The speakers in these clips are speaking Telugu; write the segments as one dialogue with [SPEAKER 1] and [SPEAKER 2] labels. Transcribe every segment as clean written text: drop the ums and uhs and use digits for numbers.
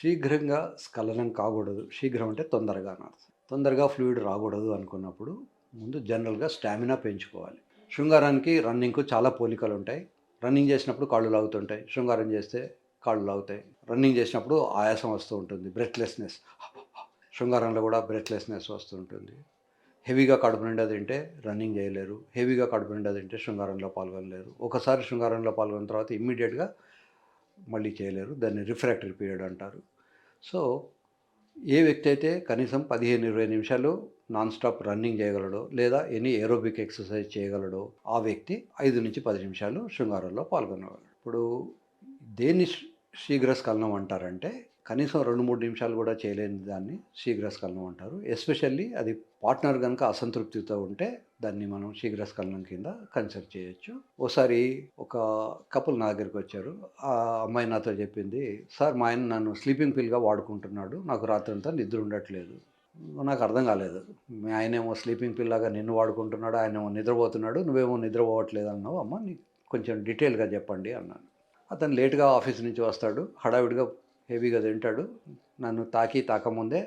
[SPEAKER 1] శీఘ్రంగా స్ఖలనం కాకూడదు. శీఘ్రం అంటే తొందరగా అని అర్థం. తొందరగా ఫ్లూయిడ్ రాకూడదు అనుకున్నప్పుడు ముందు జనరల్‌గా స్టామినా పెంచుకోవాలి. శృంగారానికి, రన్నింగ్‌కు చాలా పోలికలుంటాయి. రన్నింగ్ చేసినప్పుడు కాళ్ళు లాగుతుంటాయి. శృంగారం చేస్తే కాళ్ళు లాగుతాయి. రన్నింగ్ చేసినప్పుడు ఆయాసం వస్తూ ఉంటుంది. బ్రెత్‌లెస్‌నెస్. శృంగారంలో కూడా బ్రెత్‌లెస్‌నెస్ వస్తూ ఉంటుంది. హెవీగా కడుపు నిండా తింటే రన్నింగ్ చేయలేరు. హెవీగా కడుపు నిండా తింటే శృంగారంలో పాల్గొనలేరు. ఒకసారి శృంగారంలో పాల్గొన్న తర్వాత ఇమ్మీడియేట్‌గా మళ్ళీ చేయలేరు. దాన్ని రిఫ్రాక్టరీ పీరియడ్ అంటారు. సో, ఏ వ్యక్తి అయితే కనీసం 15, 20 నిమిషాలు నాన్ స్టాప్ రన్నింగ్ చేయగలడో, లేదా ఎనీ ఏరోబిక్ ఎక్సర్సైజ్ చేయగలడో, ఆ వ్యక్తి 5-10 నిమిషాలు శృంగారంలో పాల్గొనగలడు. ఇప్పుడు దేన్ని శీఘ్రస్ఖలనం అంటారంటే, కనీసం 2, 3 నిమిషాలు కూడా చేయలేని దాన్ని శీఘ్రస్ఖలనం అంటారు. ఎస్పెషల్లీ అది పార్ట్నర్ గనుక అసంతృప్తితో ఉంటే దాన్ని మనం శీఘ్రస్ఖలనం కింద కన్సిడర్ చేయొచ్చు. ఓసారి ఒక కపుల్ నా దగ్గరికొచ్చారు. ఆ అమ్మాయి నాతో చెప్పింది, "సార్ మా ఆయన నన్ను స్లీపింగ్ పిల్‌గా వాడుకుంటున్నాడు. నాకు రాత్రంతా నిద్ర ఉండట్లేదు." నాకు అర్థం కాలేదు. మీ ఆయనేమో స్లీపింగ్ పిల్ లాగా నిన్ను వాడుకుంటున్నాడు. ఆయనేమో నిద్రపోతున్నాడు. నువ్వేమో నిద్రపోవట్లేదు అన్నావు. అమ్మ నీకు కొంచెం డీటెయిల్‌గా చెప్పండి అన్నాను. అతను లేట్‌గా ఆఫీస్ నుంచి వస్తాడు. హడావిడిగా హెవీగా తింటాడు. నన్ను తాకముందే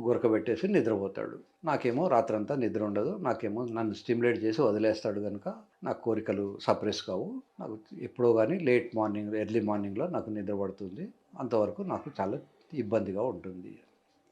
[SPEAKER 1] గురకబెట్టేసి నిద్రపోతాడు. నాకేమో రాత్రంతా నిద్ర ఉండదు. నాకేమో నన్ను స్టిమ్యులేట్ చేసి వదిలేస్తాడు గనుక నాకు కోరికలు సప్రెస్ కావు. నాకు ఎప్పుడో గాని లేట్ మార్నింగ్, ఎర్లీ మార్నింగ్‌లో నాకు నిద్ర పడుతుంది. అంతవరకు నాకు చాలా ఇబ్బందిగా ఉంటుంది.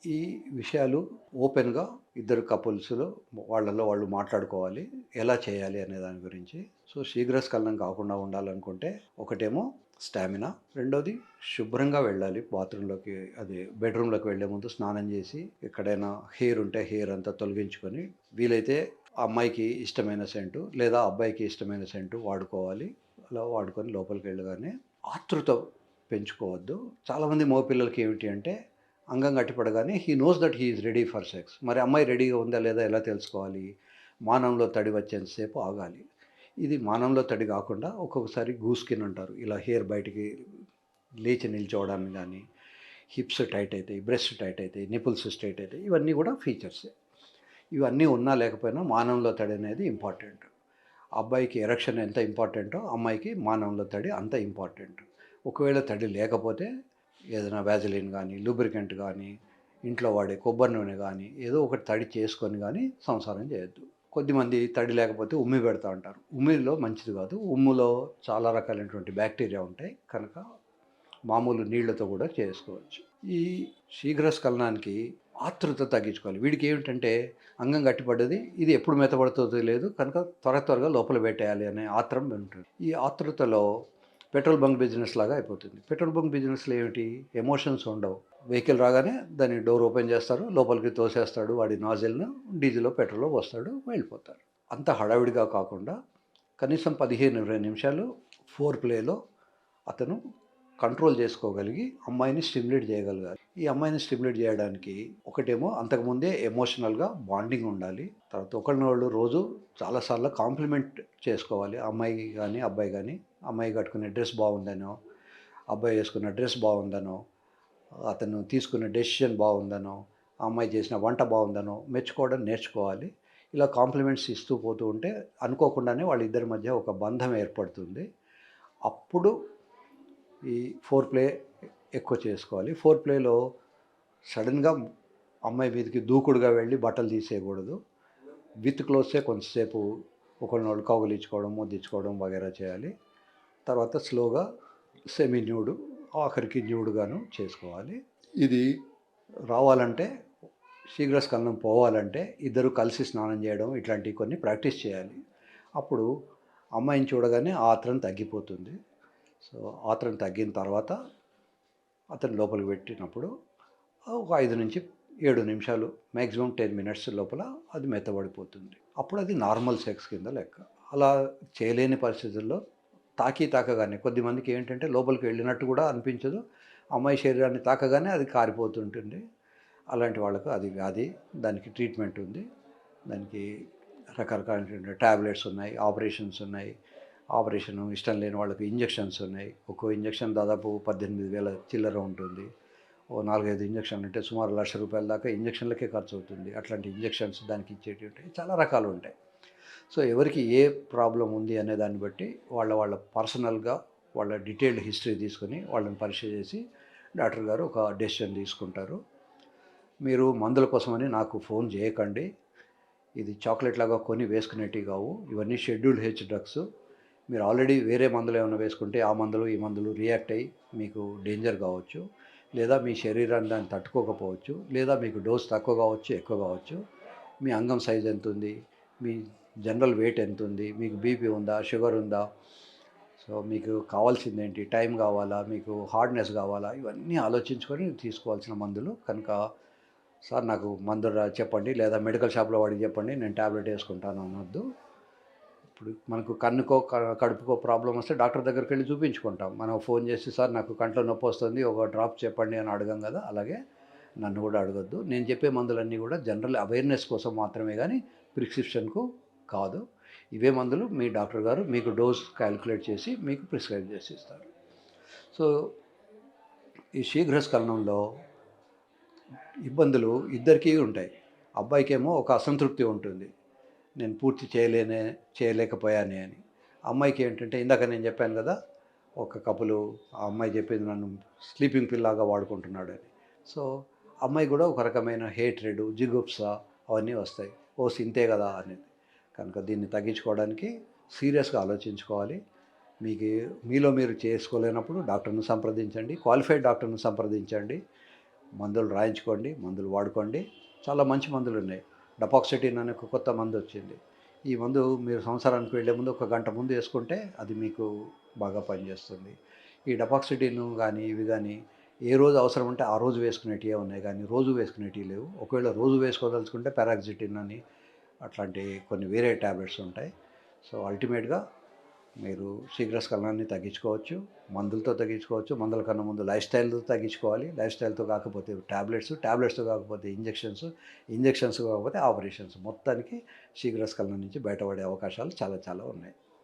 [SPEAKER 1] ఈ విషయాలు ఓపెన్‌గా ఇద్దరు కపుల్స్‌లో వాళ్ళలో వాళ్ళు మాట్లాడుకోవాలి. ఎలా చేయాలి అనే దాని గురించి. సో, శీఘ్రస్ఖలనం కాకుండా ఉండాలనుకుంటే ఒకటేమో స్టామినా. రెండోది శుభ్రంగా వెళ్ళాలి బాత్రూంలోకి, అది బెడ్‌రూమ్‌లోకి వెళ్ళే ముందు స్నానం చేసి, ఎక్కడైనా హెయిర్ ఉంటే హెయిర్ అంతా తొలగించుకొని, వీలైతే ఆ అమ్మాయికి ఇష్టమైన సెంటు లేదా అబ్బాయికి ఇష్టమైన సెంటు వాడుకోవాలి. అలా వాడుకొని లోపలికి వెళ్ళగానే ఆతృత పెంచుకోవద్దు. చాలామంది మగపిల్లలకి ఏమిటి అంటే అంగం గట్టిపడగానే he knows that he is ready for sex. మరి అమ్మాయి రెడీగా ఉందా లేదా ఎలా తెలుసుకోవాలి? మానంలో తడి వచ్చేంత సేపు ఆగాలి. ఇది మానంలో తడి కాకుండా ఒక్కొక్కసారి గూస్ స్కిన్ అంటారు. ఇలా హెయిర్ బయటికి లేచి నిల్చోవడానికి గానీ, హిప్స్ టైట్ అయితాయి, బ్రెస్ట్ టైట్ అయితాయి, నిపుల్స్ స్ట్రెయిట్ అయితాయి. ఇవన్నీ కూడా ఫీచర్సే. ఇవన్నీ ఉన్నా లేకపోయినా మానంలో తడి అనేది ఇంపార్టెంట్. అబ్బాయికి ఎరెక్షన్ ఎంత ఇంపార్టెంటో అమ్మాయికి మానంలో తడి అంత ఇంపార్టెంట్. ఒకవేళ తడి లేకపోతే ఏదైనా వ్యాజిలిన్ గానీ, లూబ్రికెంట్ గానీ, ఇంట్లో వాడే కొబ్బరి నూనె గానీ, ఏదో ఒకటి తడి చేసుకొని గానీ సంసారం చేయొద్దు. కొద్దిమంది తడి లేకపోతే ఉమ్మి పెడతా ఉంటారు. ఉమ్మిలో మంచిది కాదు. ఉమ్ములో చాలా రకాలైనటువంటి బ్యాక్టీరియా ఉంటాయి. కనుక మామూలు నీళ్లతో కూడా చేసుకోవచ్చు. ఈ శీఘ్రస్ఖలనానికి ఆతృత తగ్గించుకోవాలి. వీడికి ఏమిటంటే అంగం గట్టిపడ్డది, ఇది ఎప్పుడు మెత్తబడుతుందో తెలియదు కనుక త్వరగా లోపల పెట్టేయాలి అనే ఆత్రం ఉంటుంది. ఈ ఆతృతలో పెట్రోల్ బంక్ బిజినెస్ లాగా అయిపోతుంది. పెట్రోల్ బంక్ బిజినెస్‌లో ఏమిటి? ఎమోషన్స్ ఉండవు. వెహికల్ రాగానే దాని డోర్ ఓపెన్ చేస్తారు, లోపలికి తోసేస్తాడు వాడి నాజిల్‌ను, డీజిలో పెట్రోలో పోస్తాడు, వెళ్ళిపోతారు. అంత హడావిడిగా కాకుండా కనీసం 15, 20 నిమిషాలు ఫోర్ ప్లేలో అతను కంట్రోల్ చేసుకోగలిగి అమ్మాయిని స్టిమ్యులేట్ చేయగలగాలి. ఈ అమ్మాయిని స్టిమ్యులేట్ చేయడానికి ఒకటేమో అంతకుముందే ఎమోషనల్‌గా బాండింగ్ ఉండాలి. తర్వాత ఒకళ్ళనొకళ్ళు రోజు చాలా సార్లు కాంప్లిమెంట్ చేసుకోవాలి. అమ్మాయి గానీ, అబ్బాయి గానీ. అమ్మాయి కట్టుకునే డ్రెస్ బాగుందనో, అబ్బాయి వేసుకున్న డ్రెస్ బాగుందనో, అతను తీసుకున్న డెసిషన్ బాగుందనో, ఆ అమ్మాయి చేసిన వంట బాగుందనో మెచ్చుకోవడం నేర్చుకోవాలి. ఇలా కాంప్లిమెంట్స్ ఇస్తూ పోతూ ఉంటే అనుకోకుండానే వాళ్ళిద్దరి మధ్య ఒక బంధం ఏర్పడుతుంది. అప్పుడు ఈ ఫోర్ ప్లే ఎక్కువ చేసుకోవాలి. ఫోర్ ప్లేలో సడెన్‌గా అమ్మాయి మీదకి దూకుడుగా వెళ్ళి బట్టలు తీసేయకూడదు. విత్ క్లోత్సే కొంతసేపు ఒకళ్ళనొకళ్ళు కౌగిలించుకోవడం, ముద్దించుకోవడం వగైరా చేయాలి. తర్వాత స్లోగా సెమీ న్యూడ్, ఆఖరికి న్యూడ్‌గాను చేసుకోవాలి. ఇది రావాలంటే, శీఘ్రస్ఖలనం పోవాలంటే ఇద్దరు కలిసి స్నానం చేయడం ఇట్లాంటివి కొన్ని ప్రాక్టీస్ చేయాలి. అప్పుడు అమ్మాయిని చూడగానే ఆ ఆత్రం తగ్గిపోతుంది. సో, ఆత్రం తగ్గిన తర్వాత అతను లోపలికి పెట్టినప్పుడు ఒక 5-7 నిమిషాలు, మాక్సిమం 10 మినిట్స్ లోపల అది మెత్తబడిపోతుంది. అప్పుడు అది నార్మల్ సెక్స్ కింద లెక్క. అలా చేయలేని పరిస్థితుల్లో తాకగానే కొద్దిమందికి ఏంటంటే లోపలికి వెళ్ళినట్టు కూడా అనిపించదు. అమ్మాయి శరీరాన్ని తాకగానే అది కారిపోతుంటుంది. అలాంటి వాళ్ళకు అది వ్యాధి. దానికి ట్రీట్మెంట్ ఉంది. దానికి రకరకాలైనటువంటి టాబ్లెట్స్ ఉన్నాయి, ఆపరేషన్స్ ఉన్నాయి. ఆపరేషన్ ఇష్టం లేని వాళ్ళకి ఇంజెక్షన్స్ ఉన్నాయి. ఒక్కో ఇంజెక్షన్ దాదాపు 18,000 చిల్లర ఉంటుంది. ఓ 4, 5 ఇంజెక్షన్లు అంటే సుమారు ₹1,00,000 దాకా ఇంజెక్షన్లకే ఖర్చు అవుతుంది. అట్లాంటి ఇంజెక్షన్స్ దానికి ఇచ్చేటివి చాలా రకాలు ఉంటాయి. సో, ఎవరికి ఏ ప్రాబ్లం ఉంది అనే దాన్ని బట్టి వాళ్ళ పర్సనల్‌గా వాళ్ళ డీటెయిల్డ్ హిస్టరీ తీసుకొని వాళ్ళని పరీక్ష చేసి డాక్టర్ గారు ఒక డెసిషన్ తీసుకుంటారు. మీరు మందుల కోసమని నాకు ఫోన్ చేయకండి. ఇది చాక్లెట్ లాగా కొని వేసుకునేటివి కావు. ఇవన్నీ షెడ్యూల్డ్ హెచ్ డ్రగ్స్. మీరు ఆల్రెడీ వేరే మందులు ఏమైనా వేసుకుంటే ఆ మందులు, ఈ మందులు రియాక్ట్ అయ్యి మీకు డేంజర్ కావచ్చు. లేదా మీ శరీరాన్ని దాన్ని తట్టుకోకపోవచ్చు. లేదా మీకు డోస్ తక్కువ కావచ్చు, ఎక్కువ కావచ్చు. మీ అంగం సైజ్ ఎంతుంది? మీ జనరల్ వెయిట్ ఎంతుంది? మీకు బీపీ ఉందా? షుగర్ ఉందా? సో మీకు కావాల్సిందేంటి? టైం కావాలా? మీకు హార్డ్‌నెస్ కావాలా? ఇవన్నీ ఆలోచించుకొని తీసుకోవాల్సిన మందులు. కనుక సార్ నాకు మందు చెప్పండి, లేదా మెడికల్ షాప్‌లో వాడికి చెప్పండి, నేను టాబ్లెట్ వేసుకుంటాను అనొద్దు. ఇప్పుడు మనకు కన్నుకో, కడుపుకో ప్రాబ్లమ్ వస్తే డాక్టర్ దగ్గరికెళ్ళి చూపించుకుంటాం. మనం ఫోన్ చేసి సార్ నాకు కంట్లో నొప్పొస్తుంది, ఒక డ్రాప్ చెప్పండి అని అడగం కదా! అలాగే నన్ను కూడా అడగొద్దు. నేను చెప్పే మందులన్నీ కూడా జనరల్ అవేర్‌నెస్ కోసం మాత్రమే గానీ ప్రిస్క్రిప్షన్‌కు కాదు. ఇవే మందులు మీ డాక్టర్ గారు మీకు డోస్ కాలిక్యులేట్ చేసి మీకు ప్రిస్క్రైబ్ చేసి ఇస్తారు. సో ఈ శీఘ్రస్ఖలనంలో ఇబ్బందులు ఇద్దరికీ ఉంటాయి. అబ్బాయికేమో ఒక అసంతృప్తి ఉంటుంది. నేను పూర్తి చేయలేకపోయానే అని. అమ్మాయికి ఏంటంటే ఇందాక నేను చెప్పాను కదా! ఒక కపులు ఆ అమ్మాయి చెప్పింది నన్ను స్లీపింగ్ పిల్ లాగా వాడుకుంటున్నాడని. సో, అమ్మాయి కూడా ఒక రకమైన హేట్రెడ్, జిగుప్స అవన్నీ వస్తాయి. ఓస్ ఇంతే కదా అనేది. కనుక దీన్ని తగ్గించుకోవడానికి సీరియస్‌గా ఆలోచించుకోవాలి. మీకు మీలో మీరు చేసుకోలేనప్పుడు డాక్టర్‌ని సంప్రదించండి. క్వాలిఫైడ్ డాక్టర్‌ని సంప్రదించండి. మందులు రాయించుకోండి, మందులు వాడుకోండి. చాలా మంచి మందులున్నాయి. డపాక్సిటిన్ అనే ఒక కొత్త మందొచ్చింది. ఈ మందు మీరు సంవత్సరానికి వెళ్ళే ముందు ఒక గంట ముందు యేసుకుంటే అది మీకు బాగా పనిచేస్తుంది. ఈ డపాక్సిటిన్ గానీ, ఇవి గానీ ఏ రోజు అవసరం ఉంటే ఆ రోజు వేసుకునేటివే ఉన్నాయి గానీ, రోజు వేసుకునేటివి లేవు. ఒకవేళ రోజు వేసుకోదలుచుకుంటే పారాక్సిటిన్ అని అట్లాంటి కొన్ని వేరే టాబ్లెట్స్ ఉంటాయి. సో, అల్టిమేట్‌గా మీరు శీఘ్రస్ఖలనాన్ని తగ్గించుకోవచ్చు. మందులతో తగ్గించుకోవచ్చు. మందుల కన్నా ముందు లైఫ్ స్టైల్‌తో తగ్గించుకోవాలి. లైఫ్ స్టైల్‌తో కాకపోతే టాబ్లెట్స్, టాబ్లెట్స్‌తో కాకపోతే ఇంజెక్షన్స్, ఇంజెక్షన్స్ కాకపోతే ఆపరేషన్స్. మొత్తానికి శీఘ్రస్ఖలనం నుంచి బయటపడే అవకాశాలు చాలా చాలా ఉన్నాయి.